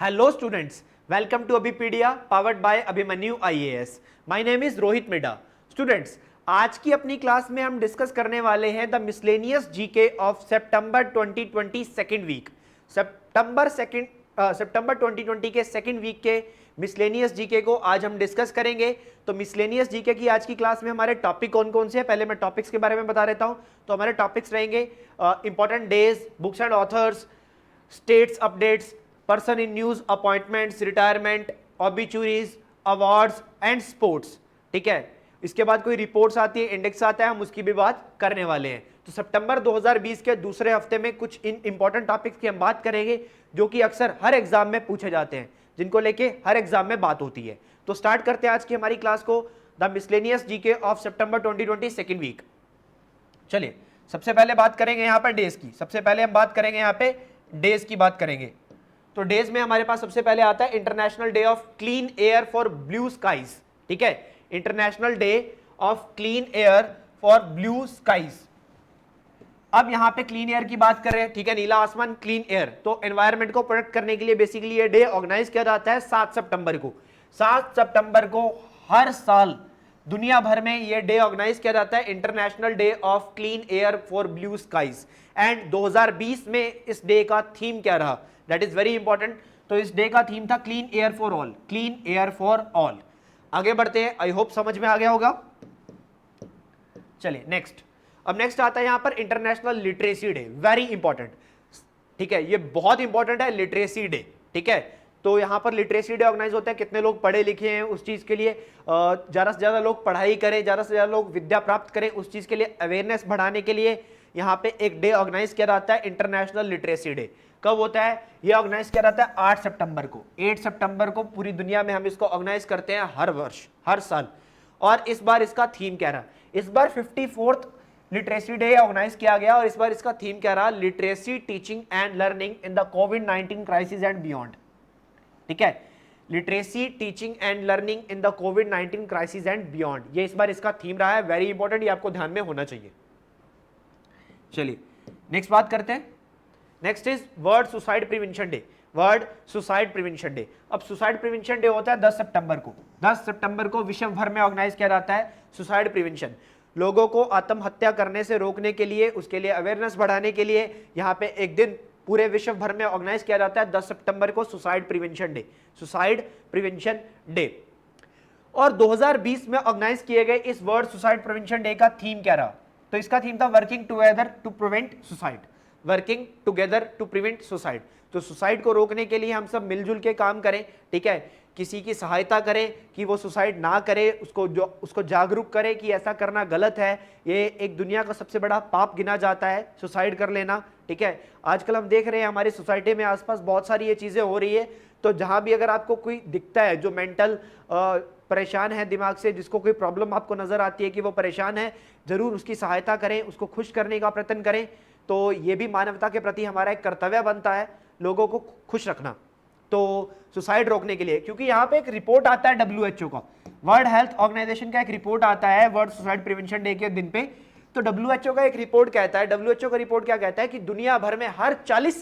Hello students, welcome to Abhipedia powered by Abhimanyu IAS. My name is Rohit Meda. Students, आज की अपनी class में हम discuss करने वाले हैं the miscellaneous GK of September 2020 second week. सितंबर 2020 के सेकेंड वीक के मिसलेनियस जीके को आज हम डिस्कस करेंगे. तो मिसलेनियस जीके की आज की क्लास में हमारे टॉपिक कौन कौन से हैं, पहले मैं टॉपिक्स के बारे में बता देता हूं. तो हमारे टॉपिक्स रहेंगे important days, books and authors, states updates, person in news, appointments, retirement, obituaries, awards and sports. ठीक है, इसके बाद कोई रिपोर्ट्स आती है, इंडेक्स आता है, हम उसकी भी बात करने वाले हैं. तो सितंबर 2020 के दूसरे हफ्ते में कुछ इंपॉर्टेंट टॉपिक्स की हम बात करेंगे जो कि अक्सर हर एग्जाम में पूछे जाते हैं, जिनको लेके हर एग्जाम में बात होती है. तो स्टार्ट करते हैं आज की हमारी क्लास को, the miscellaneous GK of September 2020 second week. चलिए, सबसे पहले बात करेंगे यहाँ पर डेज की. सबसे पहले हम बात करेंगे यहाँ पे डेज की बात करेंगे. तो डेज में हमारे पास सबसे पहले आता है international day of clean air for blue skies. ठीक है, international day of clean air for blue skies. अब यहां पे क्लीन एयर की बात कर रहे हैं. ठीक है, नीला आसमान, क्लीन एयर. तो एनवायरनमेंट को प्रोटेक्ट करने के लिए बेसिकली ये डे ऑर्गेनाइज किया जाता है 7 सितंबर को. 7 सितंबर को हर साल दुनिया भर में ये डे ऑर्गेनाइज किया जाता है, international day of clean air for blue skies. And 2020 में इस डे का थीम क्या रहा, दैट इज वेरी इंपॉर्टेंट. तो इस डे का थीम था clean air for all, clean air for all. आगे बढ़ते हैं, आई होप समझ में आ गया होगा. चलिए नेक्स्ट. अब नेक्स्ट आता है यहां पर international literacy day, very important. ठीक है, ये बहुत इंपॉर्टेंट है लिटरेसी डे. ठीक है, तो यहां पर लिटरेसी डे ऑर्गेनाइज होता है. कितने लोग पढ़े लिखे हैं उस चीज के लिए, ज्यादा से ज्यादा लोग पढ़ाई करें, ज्यादा से ज्यादा लोग विद्या प्राप्त करें, उस चीज के लिए अवेयरनेस बढ़ाने के लिए यहां पे एक डे ऑर्गेनाइज किया जाता है, इंटरनेशनल लिटरेसी डे. कब होता है ये ऑर्गेनाइज किया जाता है? 8 सितंबर को. 8 सितंबर को पूरी दुनिया में हम इसको ऑर्गेनाइज करते हैं हर वर्ष, हर साल. और इस बार इसका थीम क्या रहा? इस बार 54th लिटरेसी डे ऑर्गेनाइज किया गया और इस बार इसका थीम क्या रहा? Literacy teaching and learning in the covid crisis and beyond. ठीक है, literacy teaching and learning in the covid crisis and beyond, ये इस बार इसका थीम रहा है. वेरी इंपॉर्टेंट, ये आपको ध्यान में होना चाहिए. चलिए नेक्स्ट बात करते हैं. Next is world suicide prevention day. World suicide prevention day. अब सुसाइड प्रिवेंशन डे होता है 10 सितंबर को. 10 सितंबर को विश्व भर में ऑर्गेनाइज किया जाता है सुसाइड प्रिवेंशन. लोगों को आत्महत्या करने से रोकने के लिए, उसके लिए अवेयरनेस बढ़ाने के लिए यहाँ पे एक दिन पूरे विश्व भर में ऑर्गेनाइज किया जाता है 10 सितंबर को, suicide prevention day. Suicide prevention day. और 2020 में ऑर्गेनाइज किए गए इस वर्ल्ड सुसाइड प्रिवेंशन डे का थीम क्या रहा? तो इसका थीम था working together to prevent suicide. Working together to prevent suicide. तो सुसाइड को रोकने के लिए हम सब मिलजुल के काम करें. ठीक है, किसी की सहायता करें कि वो सुसाइड ना करे, उसको जागरूक करें कि ऐसा करना गलत है. ये एक दुनिया का सबसे बड़ा पाप गिना जाता है सुसाइड कर लेना. ठीक है, आजकल हम देख रहे हैं हमारी सोसाइटी में आसपास बहुत सारी ये चीजें हो रही है. तो जहां भी अगर आपको कोई दिखता है जो मेंटल परेशान है दिमाग से, जिसको कोई प्रॉब्लम आपको नजर आती है कि वो परेशान है, जरूर उसकी सहायता करें, उसको खुश करने का प्रयत्न करें. तो ये भी मानवता के प्रति हमारा एक कर्तव्य बनता है, लोगों को खुश रखना. तो सुसाइड रोकने के लिए, क्योंकि यहाँ पे एक रिपोर्ट आता है WHO का, वर्ल्ड हेल्थ ऑर्गेनाइजेशन का एक रिपोर्ट आता है वर्ल्ड सुसाइड प्रिवेंशन डे के दिन पे. तो WHO का एक रिपोर्ट कहता है, WHO का रिपोर्ट क्या कहता है कि दुनिया भर में हर 40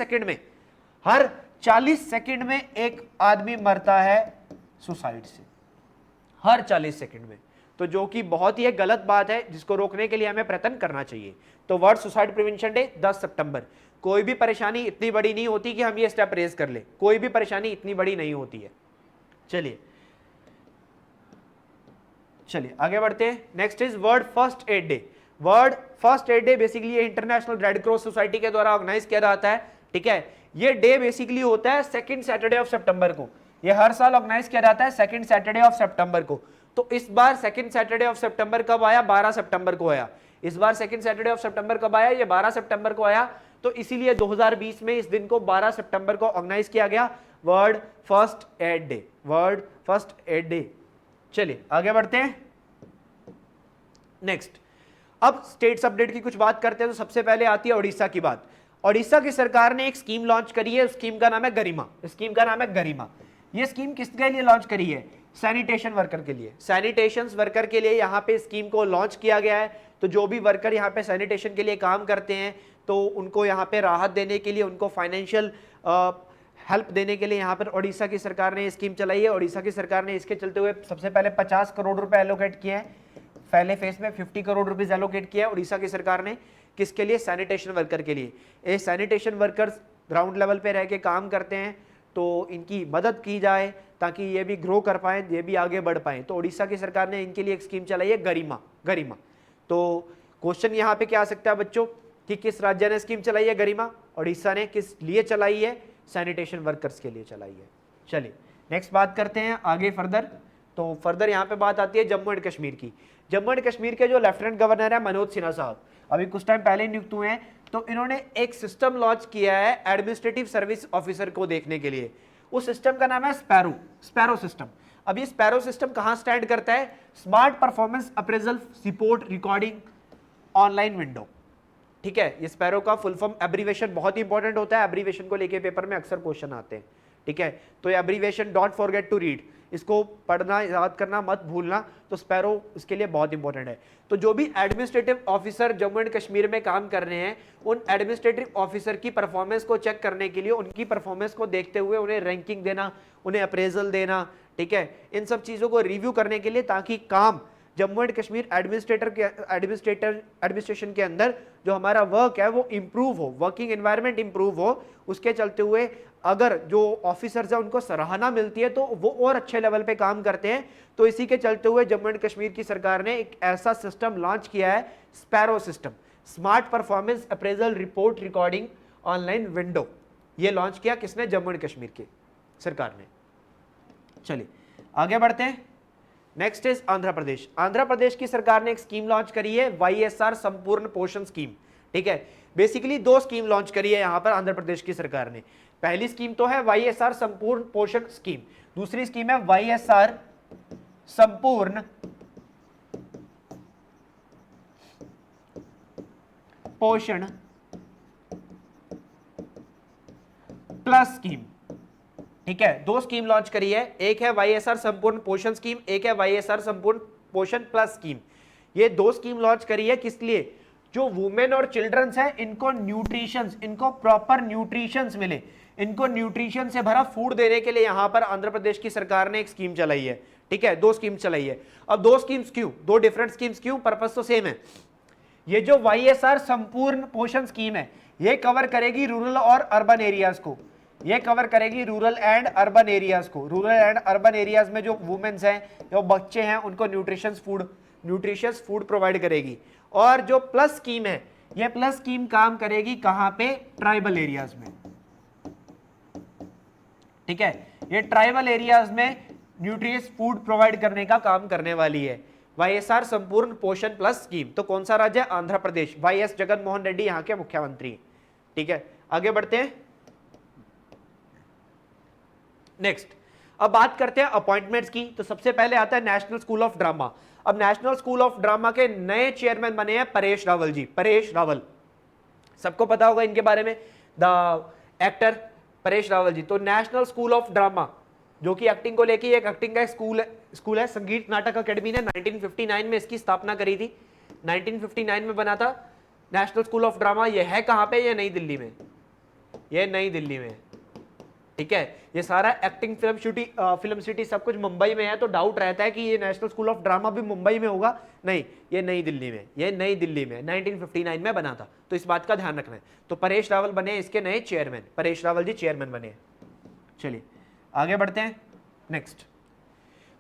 सेकंड में एक आदमी मरता है सुसाइड से, हर 40 सेकंड में. तो जो कि बहुत ही एक गलत बात है, जिसको रोकने के लिए हमें प्रयत्न करना चाहिए. तो वर्ल्ड सुसाइड प्रिवेंशन डे 10 सितंबर. कोई भी परेशानी इतनी बड़ी नहीं होती कि हम ये स्टेप रेज कर ले, कोई भी परेशानी इतनी बड़ी नहीं होती है. चलिए आगे बढ़ते हैं. Next is world first aid day. World first aid day basically international red cross society के द्वारा ऑर्गेनाइज किया जाता है. ठीक है, ये डे बेसिकली होता है सेकंड सैटरडे ऑफ सितंबर को. ये हर साल ऑर्गेनाइज किया जाता है सेकंड सैटरडे ऑफ सितंबर को. तो इस बार सेकंड सैटरडे ऑफ सितंबर कब आया? 12 सितंबर को आया. इस बार सेकंड सैटरडे ऑफ सितंबर कब आया? ये 12 सितंबर को आया. तो इसीलिए 2020 में इस दिन को 12 सितंबर को ऑर्गेनाइज किया गया, world first aid day. World first aid day. चलिए आगे बढ़ते हैं. नेक्स्ट, अब स्टेट्स अपडेट की कुछ बात करते हैं. तो सबसे पहले आती है ओडिशा की बात. ओडिशा की सरकार ने एक स्कीम लॉन्च करी है, स्कीम का नाम है गरिमा. स्कीम का नाम है गरिमा. ये स्कीम किसके लिए लॉन्च करी है? सैनिटेशन वर्कर के लिए. सैनिटेशन वर्कर के लिए यहाँ पे स्कीम को लॉन्च किया गया है. तो जो भी वर्कर यहाँ पे सैनिटेशन के लिए काम करते हैं, तो उनको यहाँ पे राहत देने के लिए, उनको फाइनेंशियल हेल्प देने के लिए यहाँ पर ओडिशा की सरकार ने स्कीम चलाई है। ओडिशा की सरकार ने इसके चलते हुए सबसे पहले 50 करोड़ रुपए एलोकेट किए हैं, पहले फेज में 50 करोड़ रुपीज एलोकेट किया है ओडिशा की सरकार ने। किसके लिए? सैनिटेशन वर्कर के लिए। ये सैनिटेशन वर्कर्स ग्राउंड लेवल पे रह के काम करते हैं, तो इनकी मदद की जाए ताकि ये भी ग्रो कर पाए, ये भी आगे बढ़ पाए। तो ओडिशा की सरकार ने इनके लिए एक स्कीम चलाई है, गरिमा। तो क्वेश्चन यहाँ पे क्या आ सकता है बच्चों कि किस राज्य ने स्कीम चलाई है गरिमा? ओडिशा ने। किस लिए चलाई है? सैनिटेशन वर्कर्स के लिए चलाई है। चलिए नेक्स्ट बात करते हैं आगे फर्दर। तो फर्दर यहाँ पे बात आती है जम्मू एंड कश्मीर की। जम्मू एंड कश्मीर के जो लेफ्टिनेंट गवर्नर है मनोज सिन्हा साहब, अभी कुछ टाइम पहले नियुक्त हुए हैं, तो इन्होंने एक सिस्टम लॉन्च किया है एडमिनिस्ट्रेटिव सर्विस ऑफिसर को देखने के लिए। उस सिस्टम का नाम है स्पैरो सिस्टम। अब ये स्पैरो सिस्टम कहां स्टैंड करता है? Smart performance appraisal report recording online window. ठीक है, ये स्पैरो का फुल फॉर्म एब्रीवेशन बहुत ही इंपॉर्टेंट होता है, एब्रीवेशन को लेके पेपर में अक्सर क्वेश्चन आते हैं। ठीक है, तो ये abbreviation don't forget to read, इसको पढ़ना याद करना मत भूलना। तो स्पैरो इसके लिए बहुत इंपॉर्टेंट है। तो जो भी administrative officer Jammu and Kashmir में काम कर रहे हैं, उन एडमिनिस्ट्रेटिव ऑफिसर की परफॉर्मेंस को चेक करने के लिए, उनकी परफॉर्मेंस को देखते हुए उन्हें रैंकिंग देना, उन्हें अप्रेजल देना, ठीक है, इन सब चीजों को रिव्यू करने के लिए, ताकि काम जम्मू एंड कश्मीर एडमिनिस्ट्रेशन के अंदर जो हमारा वर्क है वो इंप्रूव हो, वर्किंग एनवायरनमेंट इंप्रूव हो। उसके चलते हुए अगर जो ऑफिसर्स है उनको सराहना मिलती है तो वो और अच्छे लेवल पे काम करते हैं। तो इसी के चलते हुए जम्मू एंड कश्मीर की सरकार ने एक ऐसा सिस्टम लॉन्च किया है, sparrow system, smart performance appraisal report recording online window. ये लॉन्च किया किसने? जम्मू एंड कश्मीर की सरकार ने। चलिए आगे बढ़ते हैं। Next is Andhra Pradesh. आंध्र प्रदेश की सरकार ने एक स्कीम लॉन्च करी है, YSR संपूर्ण पोषण स्कीम। ठीक है, बेसिकली दो स्कीम लॉन्च करी है यहां पर आंध्र प्रदेश की सरकार ने। पहली स्कीम तो है YSR संपूर्ण पोषण स्कीम, दूसरी स्कीम है YSR संपूर्ण पोषण प्लस स्कीम। ठीक है, दो स्कीम लॉन्च करी है, एक है YSR संपूर्ण पोषण स्कीम, एक है YSR संपूर्ण पोषण प्लस स्कीम। ये दो स्कीम लॉन्च करी है किस लिए? जो वुमेन और चिल्ड्रंस है इनको न्यूट्रिशंस, इनको प्रॉपर न्यूट्रिशंस मिले, इनको न्यूट्रिशन से भरा फूड देने के लिए यहां पर आंध्र प्रदेश की सरकार ने एक स्कीम चलाई है। ठीक है, दो स्कीम चलाई है। अब दो स्कीम्स क्यों? दो डिफरेंट स्कीम्स क्यों? पर्पस तो सेम है। ये जो YSR संपूर्ण पोषण स्कीम है, ये कवर करेगी रूरल और अर्बन एरियाज को, ये कवर करेगी रूरल एंड अर्बन एरियाज को। रूरल एंड अर्बन एरियाज में जो वुमेन्स हैं, जो बच्चे हैं, उनको न्यूट्रिशियस फूड प्रोवाइड करेगी। और जो प्लस स्कीम है, ये प्लस स्कीम काम करेगी कहां पे? ट्राइबल एरियाज में। ठीक है, ये ट्राइबल एरियाज में न्यूट्रिशियस फूड प्रोवाइड करने का काम करने वाली है YSR संपूर्ण पोषण प्लस स्कीम। तो कौन सा राज्य? आंध्र प्रदेश। YS जगनमोहन रेड्डी यहां के मुख्यमंत्री। ठीक है, आगे बढ़ते हैं। नेक्स्ट, अब बात करते हैं अपॉइंटमेंट्स की। तो सबसे पहले आता है नेशनल स्कूल ऑफ ड्रामा। अब नेशनल स्कूल ऑफ ड्रामा के नए चेयरमैन बने हैं परेश रावल जी। परेश रावल, सबको पता होगा इनके बारे में, द एक्टर परेश रावल जी। तो नेशनल स्कूल ऑफ ड्रामा जो कि एक्टिंग को लेके एक एक्टिंग का स्कूल है। संगीत नाटक अकेडमी ने 1959 में इसकी स्थापना करी थी, 1959 में बना था नेशनल स्कूल ऑफ ड्रामा। ये है कहां पे? ये नई दिल्ली में, ये नई दिल्ली में। ठीक है, ये सारा एक्टिंग फिल्म सिटी सब कुछ मुंबई में है। तो डाउट रहता है कि ये नेशनल स्कूल ऑफ ड्रामा भी मुंबई में होगा, नहीं, ये नई दिल्ली में, ये नई दिल्ली में 1959 में बना था। तो इस बात का ध्यान रखना है। तो परेश रावल बने इसके नए चेयरमैन, परेश रावल जी चेयरमैन बने। चलिए आगे बढ़ते हैं। Next,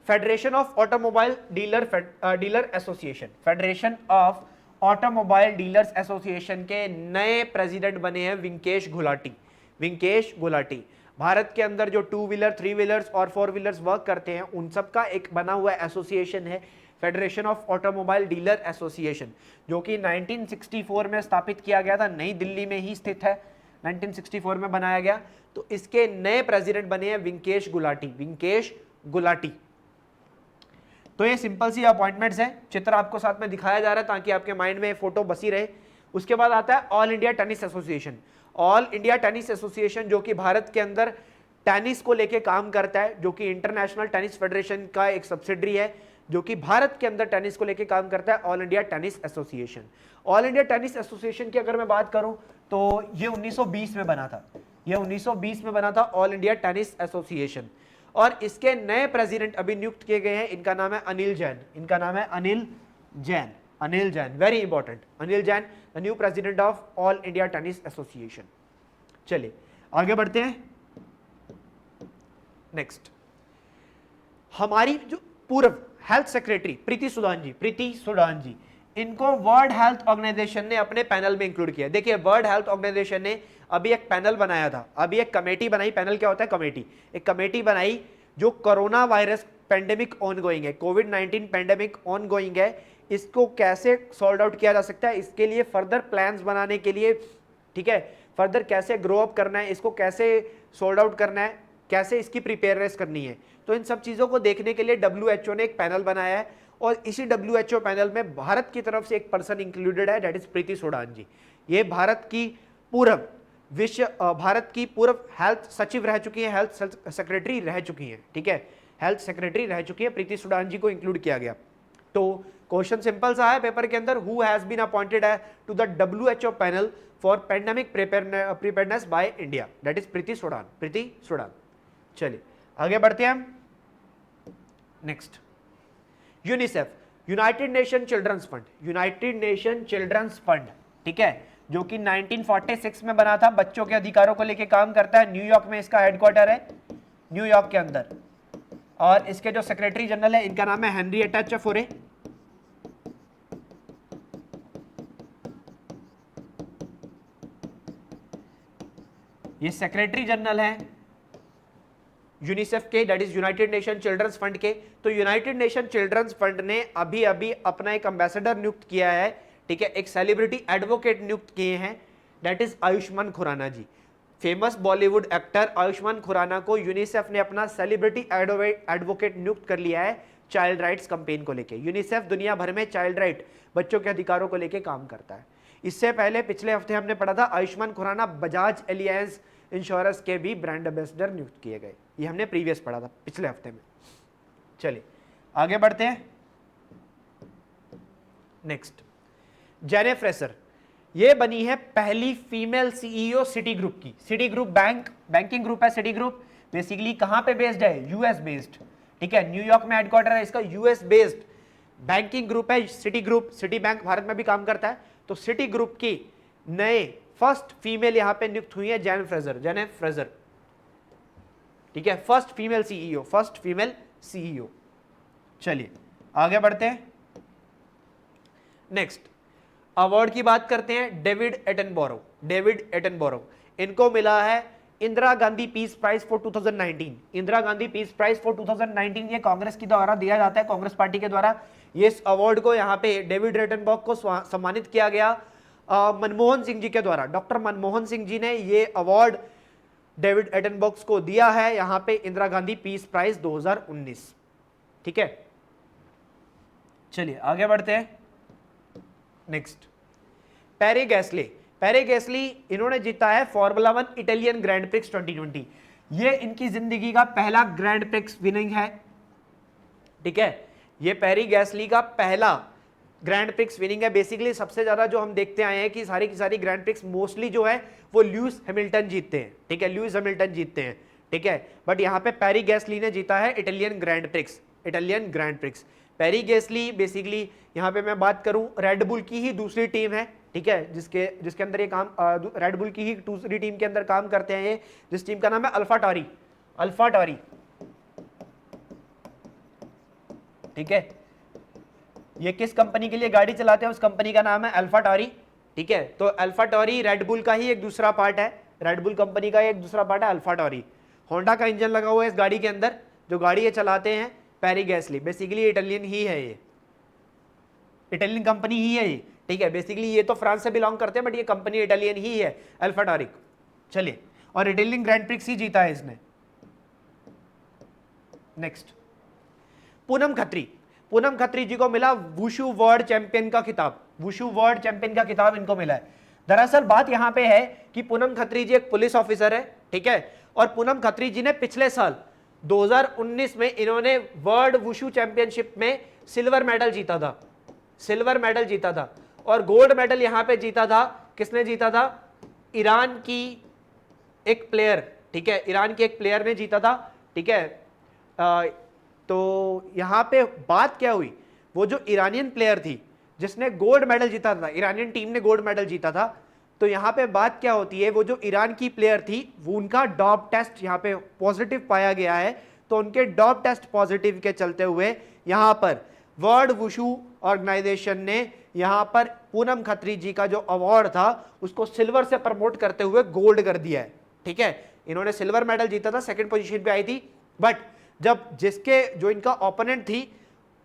federation of automobile dealer association. Federation of automobile dealers association के नए प्रेसिडेंट बने हैं विंकेश गुलाटी। विंकेश गुलाटी भारत के अंदर जो 2 व्हीलर 3 व्हीलर्स और 4 व्हीलर्स वर्क करते हैं उन सब का एक बना हुआ एसोसिएशन है, federation of automobile dealer association, जो कि 1964 में स्थापित किया गया था, नई दिल्ली में ही स्थित है, 1964 में बनाया गया। तो इसके नए प्रेसिडेंट बने हैं विंकेश गुलाटी। विंकेश गुलाटी। तो ये सिंपल सी अपॉइंटमेंट्स है, चित्र आपको साथ में दिखाया जा रहा है ताकि आपके माइंड में फोटो बसी रहे। उसके बाद आता है all India tennis association. All India tennis association जो कि भारत के अंदर टेनिस को लेके काम करता है, जो कि इंटरनेशनल टेनिस फेडरेशन का एक सब्सिडरी है, जो कि भारत के अंदर टेनिस को लेके काम करता है, all India tennis association. All India tennis association की अगर मैं बात करूं तो ये 1920 में बना था। ये 1920 में बना था, ऑल इंडिया टेनिस एसोसिएशन। और इसके नए प्रेसिडेंट अभी नियुक्त किए गए हैं, इनका नाम है अनिल जैन, इनका नाम है Anil Jain, Anil Jain, very important, Anil Jain the new president of all India tennis association. चलिए आगे बढ़ते हैं। नेक्स्ट, हमारी जो पूर्व हेल्थ सेक्रेटरी प्रीति सुडान जी, प्रीति सुडान जी, इनको वर्ल्ड हेल्थ ऑर्गेनाइजेशन ने अपने पैनल में इंक्लूड किया। देखिए वर्ल्ड हेल्थ ऑर्गेनाइजेशन ने अभी एक पैनल बनाया था, अभी एक कमेटी बनाई। पैनल क्या होता है? कमेटी। एक कमेटी बनाई जो कोरोना वायरस पेंडेमिक ऑनगोइंग है, कोविड-19 पेंडेमिक ऑनगोइंग है, इसको कैसे सॉल्व आउट किया जा सकता है, इसके लिए फर्दर प्लान्स बनाने के लिए, ठीक है, फर्दर कैसे ग्रो अप करना है, इसको कैसे सॉल्व आउट करना है, कैसे इसकी प्रिपेयरनेस करनी है। तो इन सब चीज़ों को देखने के लिए WHO ने एक पैनल बनाया है, और इसी WHO पैनल में भारत की तरफ से एक पर्सन इंक्लूडेड है, दैट इज प्रीति सुडान जी। ये भारत की पूर्व हेल्थ सचिव रह चुकी है, हेल्थ सेक्रेटरी रह चुकी हैं, ठीक है, हेल्थ सेक्रेटरी रह चुकी है, प्रीति सुडान जी को इंक्लूड किया गया। तो क्वेश्चन सिंपल सा है पेपर के अंदर, who has been appointed to the WHO panel for pandemic preparedness by India, that is Preeti Sudan, Preeti Sudan. चलिए आगे बढ़ते हैं हम। Next, UNICEF, United Nation children's fund, United Nation children's fund, ठीक है, जो कि 1946 में बना था, बच्चों के अधिकारों को लेकर काम करता है। न्यूयॉर्क में इसका हेडक्वार्टर है, न्यूयॉर्क के अंदर। और इसके जो सेक्रेटरी जनरल है, इनका नाम है हेनरिएटा चफोरे। ये सेक्रेटरी जनरल है यूनिसेफ के, that is United Nation children's fund के। तो यूनाइटेड नेशन चिल्ड्रंस फंड ने अभी अभी अपना एक एम्बेसडर नियुक्त किया है, ठीक है, एक सेलिब्रिटी एडवोकेट नियुक्त किए हैं, that is Ayushmann Khurrana ji. Famous Bollywood actor Ayushmann Khurrana को यूनिसेफ ने अपना सेलिब्रिटी एडवोकेट नियुक्त कर लिया है चाइल्ड राइट्स कैंपेन को लेके। यूनिसेफ दुनिया भर में चाइल्ड राइट, बच्चों के अधिकारों को लेके काम करता है। इससे पहले पिछले हफ्ते हमने पढ़ा था आयुष्मान खुराना बजाज एलियंस इंश्योरेंस के भी ब्रांड एम्बेसडर नियुक्त किए गए, ये हमने प्रीवियस पढ़ा था पिछले हफ्ते में। चलिए आगे बढ़ते हैं। नेक्स्ट, जेने फ्रेसर, ये बनी है पहली फीमेल CEO सिटी ग्रुप की। सिटी ग्रुप बैंकिंग ग्रुप है। सिटी ग्रुप बेसिकली कहां पे बेस्ड है? यूएस बेस्ड, ठीक है, न्यूयॉर्क में हेडक्वार्टर है इसका, यूएस बेस्ड बैंकिंग ग्रुप है city group. City bank Bharat में भी काम करता है। तो सिटी ग्रुप की नए फर्स्ट फीमेल यहां पे नियुक्त हुई है जेने फ्रेजर, ठीक है, फर्स्ट फीमेल CEO। चलिए आगे बढ़ते हैं। नेक्स्ट, अवार्ड की बात करते हैं। डेविड एटनबरो, इनको मिला है Indira Gandhi peace prize for 2019। Indira Gandhi peace prize for 2019 ये कांग्रेस के द्वारा दिया जाता है, कांग्रेस पार्टी के द्वारा। ये अवार्ड को यहाँ पे डेविड एटनबरो को सम्मानित किया गया मनमोहन सिंह जी के द्वारा। डॉक्टर मनमोहन सिंह जी ने ये अवार्ड डेविड एटनबरो को दिया है यहाँ पे इंदिरा गांधी पीस प्राइज 2019, ठीक है। चलिए आगे बढ़ते हैं। नेक्स्ट, पेरे गैसली, इन्होंने जीता है फॉर्मूला 1 इटालियन ग्रैंड प्रिक्स 2020। ये इनकी जिंदगी का पहला ग्रैंड प्रिक्स विनिंग है, ठीक है, ये पेरे गैसली का पहला ग्रैंड प्रिक्स विनिंग है। बेसिकली सबसे ज्यादा जो हम देखते आए हैं कि सारी की सारी ग्रैंड प्रिक्स मोस्टली जो है वो ल्यूइस हैमिल्टन जीतते हैं, ठीक है, ल्यूइस हैमिल्टन जीतते हैं, ठीक है। बट यहाँ पे पेरे गैसली ने जीता है इटालियन ग्रैंड प्रिक्स। पेरे गैसली बेसिकली यहाँ पे मैं बात करूं रेड बुल की ही दूसरी टीम है, ठीक है, जिसके अंदर ये काम रेड बुल की ही दूसरी टीम के अंदर काम करते हैं ये, जिस टीम का नाम है अल्फा टॉरी, ठीक है। ये किस कंपनी के लिए गाड़ी चलाते हैं? उस कंपनी का नाम है अल्फा टॉरी, ठीक है। तो अल्फा टॉरी रेड बुल का ही एक दूसरा पार्ट है, रेड बुल कंपनी का एक दूसरा पार्ट है अल्फा टॉरी। होंडा का इंजन लगा हुआ है इस गाड़ी के अंदर, जो गाड़ी ये चलाते हैं पेरे गैसली। बेसिकली इटालियन ही है, ये इटालियन कंपनी ही है ये, ठीक है। बेसिकली ये तो फ्रांस से बिलोंग करते हैं बट ये कंपनी इटालियन ही है, अल्फा टॉरी। चलिए, और इटालियन ग्रैंड प्रिक्स ही जीता है इसने। नेक्स्ट, पूनम खत्री जी को मिला वुशु वर्ल्ड चैंपियन का खिताब इनको मिला है। दरअसल बात यहां पे है कि पूनम खत्री जी एक पुलिस ऑफिसर है, ठीक है, और पूनम खत्री जी ने पिछले साल 2019 में इन्होंने वर्ल्ड वुशु चैंपियनशिप में सिल्वर मेडल जीता था, और गोल्ड मेडल यहां पे जीता था। किसने जीता था? ईरान की एक प्लेयर, ठीक है, ईरान के एक प्लेयर ने जीता था, ठीक है। तो यहां पे बात क्या हुई, वो जो ईरानियन प्लेयर थी जिसने गोल्ड मेडल जीता था, ईरानियन टीम ने गोल्ड मेडल जीता था, तो यहां पे बात क्या होती है, वो जो ईरान की प्लेयर थी वो उनका डॉप टेस्ट यहां पे पॉजिटिव पाया गया है, तो उनके डॉप टेस्ट पॉजिटिव के चलते हुए यहां पर वर्ल्ड वुशु ऑर्गेनाइजेशन ने यहां पर पूनम खत्री जी का जो अवार्ड था उसको सिल्वर से प्रमोट करते हुए गोल्ड कर दिया है, ठीक है। इन्होंने सिल्वर मेडल जीता था, सेकंड पोजीशन पे आई थी, बट जब जिसके जो इनका ओपोनेंट थी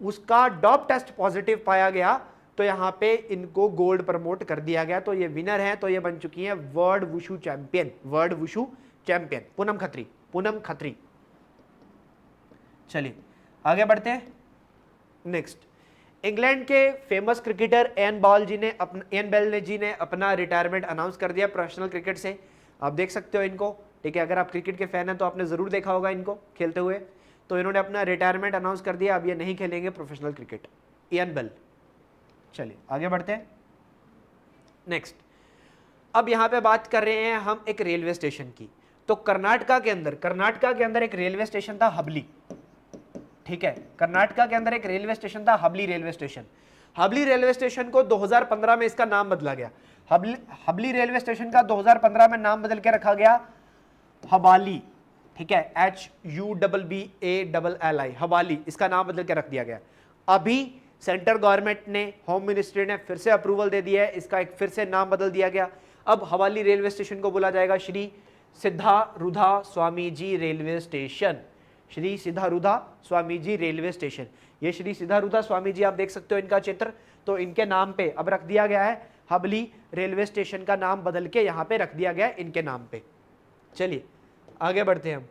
उसका डॉप टेस्ट पॉजिटिव पाया गया तो यहां पे इनको गोल्ड प्रमोट कर दिया गया, तो ये विनर है, तो ये बन चुकी है world wushu champion, world wushu champion Poonam Khatri, Poonam Khatri. चलिए आगे बढ़ते हैं। नेक्स्ट, इंग्लैंड के फेमस क्रिकेटर एन बेल जी ने अपना रिटायरमेंट अनाउंस कर दिया प्रोफेशनल क्रिकेट से। आप देख सकते हो इनको, ठीक है, अगर आप क्रिकेट के फैन हैं तो आपने जरूर देखा होगा इनको खेलते हुए। तो इन्होंने अपना रिटायरमेंट अनाउंस कर दिया, अब ये नहीं खेलेंगे प्रोफेशनल क्रिकेट, इयन बेल। चलिए आगे बढ़ते हैं। नेक्स्ट, अब यहां पे बात कर रहे हैं हम एक रेलवे स्टेशन की। तो कर्नाटका के अंदर एक रेलवे स्टेशन था हबली, ठीक है, कर्नाटका के अंदर एक रेलवे स्टेशन था humbly railway station. Humbly railway station को 2015 में इसका नाम बदला गया। हबली रेलवे स्टेशन का 2015 में नाम बदल के रखा गया हबाली, ठीक है, HUBBALLI, हबाली, इसका नाम बदल के रख दिया गया। अभी सेंट्रल गवर्नमेंट ने, होम मिनिस्ट्री ने फिर से अप्रूवल दे दिया है, इसका एक फिर से नाम बदल दिया गया। अब हवाली रेलवे स्टेशन को बोला जाएगा Shri सिद्धारूढ़ा Swami ji railway station, Shri सिद्धारूढ़ा Swami ji railway station. ये श्री सिद्धारूढ़ा स्वामी जी आप देख सकते हो इनका चित्र, तो इनके नाम पे अब रख दिया गया है, हबली रेलवे स्टेशन का नाम बदल के यहां पे रख दिया गया है इनके नाम पे। चलिए आगे बढ़ते हैं हम।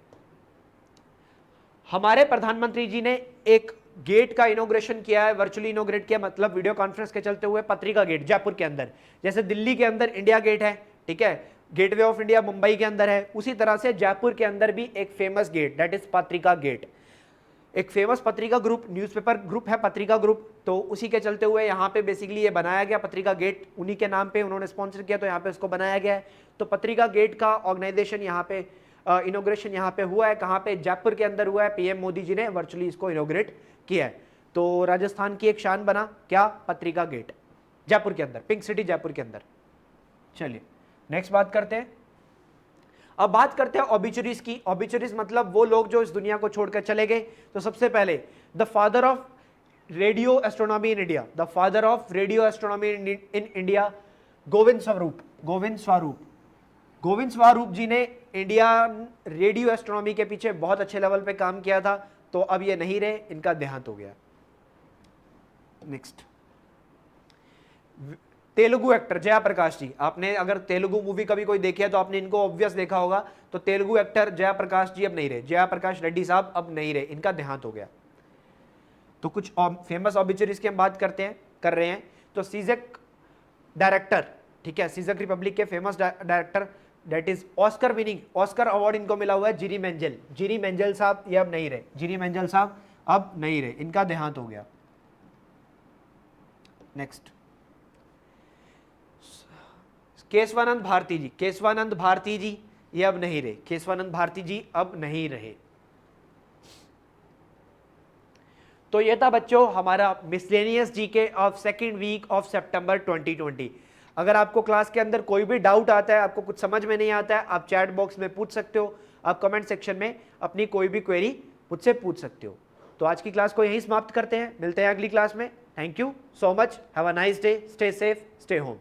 हमारे प्रधानमंत्री जी ने एक गेट का इनोग्रेशन किया है, वर्चुअली इनोग्रेट किया, मतलब वीडियो कॉन्फ्रेंस के चलते हुए, पत्रिका गेट जयपुर के अंदर। जैसे दिल्ली के अंदर इंडिया गेट है, ठीक है, गेटवे ऑफ इंडिया मुंबई के अंदर है, उसी तरह से जयपुर के अंदर भी एक फेमस गेट, दैट इज पत्रिका गेट। एक फेमस पत्रिका ग्रुप, न्यूज़पेपर ग्रुप है पत्रिका ग्रुप, तो उसी के चलते हुए यहाँ पे बेसिकली ये बनाया गया पत्रिका गेट, उन्हीं के नाम पे उन्होंने स्पॉन्सर किया, तो यहाँ पे उसको बनाया गया है। तो पत्रिका गेट का ऑर्गेनाइजेशन यहाँ पे इनोग्रेशन यहाँ पे हुआ है, कहाँ पे, जयपुर के अंदर हुआ है। पीएम मोदी जी ने वर्चुअली इसको इनोग्रेट किया है। तो राजस्थान की एक शान बना क्या, पत्रिका गेट, जयपुर के अंदर, पिंक सिटी जयपुर के अंदर। चलिए नेक्स्ट बात करते हैं। अब बात करते हैं ऑबिचुरीज की। ऑबिचुरीज मतलब वो लोग जो इस दुनिया को छोड़कर चले गए। तो सबसे पहले the father of radio astronomy in India, the father of radio astronomy in India, Govind Swarup. Govind Swarup जी ने इंडिया रेडियो एस्ट्रोनॉमी के पीछे बहुत अच्छे लेवल पे काम किया था, तो अब ये नहीं रहे, इनका देहांत हो गया। नेक्स्ट, तेलुगु एक्टर जयप्रकाश जी। आपने अगर तेलुगु मूवी कभी कोई देखी है तो आपने इनको ऑब्वियस देखा होगा। तो तेलुगु एक्टर जयप्रकाश जी अब नहीं रहे, जयप्रकाश रेड्डी साहब अब नहीं रहे, इनका देहांत हो गया। तो कुछ फेमस ऑबिचुरीज की हम बात कर रहे हैं। तो सीजेक डायरेक्टर, ठीक है, सीजेक रिपब्लिक के famous director, that is Oscar winning, Oscar award इनको मिला हुआ है, जिरी मेंजल साहब, ये अब नहीं रहे, जिरी मेंजल साहब अब नहीं रहे, इनका देहांत हो गया। नेक्स्ट, केशवानंद भारती जी ये अब नहीं रहे, केशवानंद भारती जी अब नहीं रहे। तो ये था बच्चों हमारा miscellaneous GK of second week of सितंबर 2020। अगर आपको क्लास के अंदर कोई भी डाउट आता है, आपको कुछ समझ में नहीं आता है, आप चैट बॉक्स में पूछ सकते हो, आप कमेंट सेक्शन में अपनी कोई भी क्वेरी मुझसे पूछ सकते हो। तो आज की क्लास को यहीं समाप्त करते हैं, मिलते हैं अगली क्लास में। Thank you so much, have a nice day, stay safe, stay home.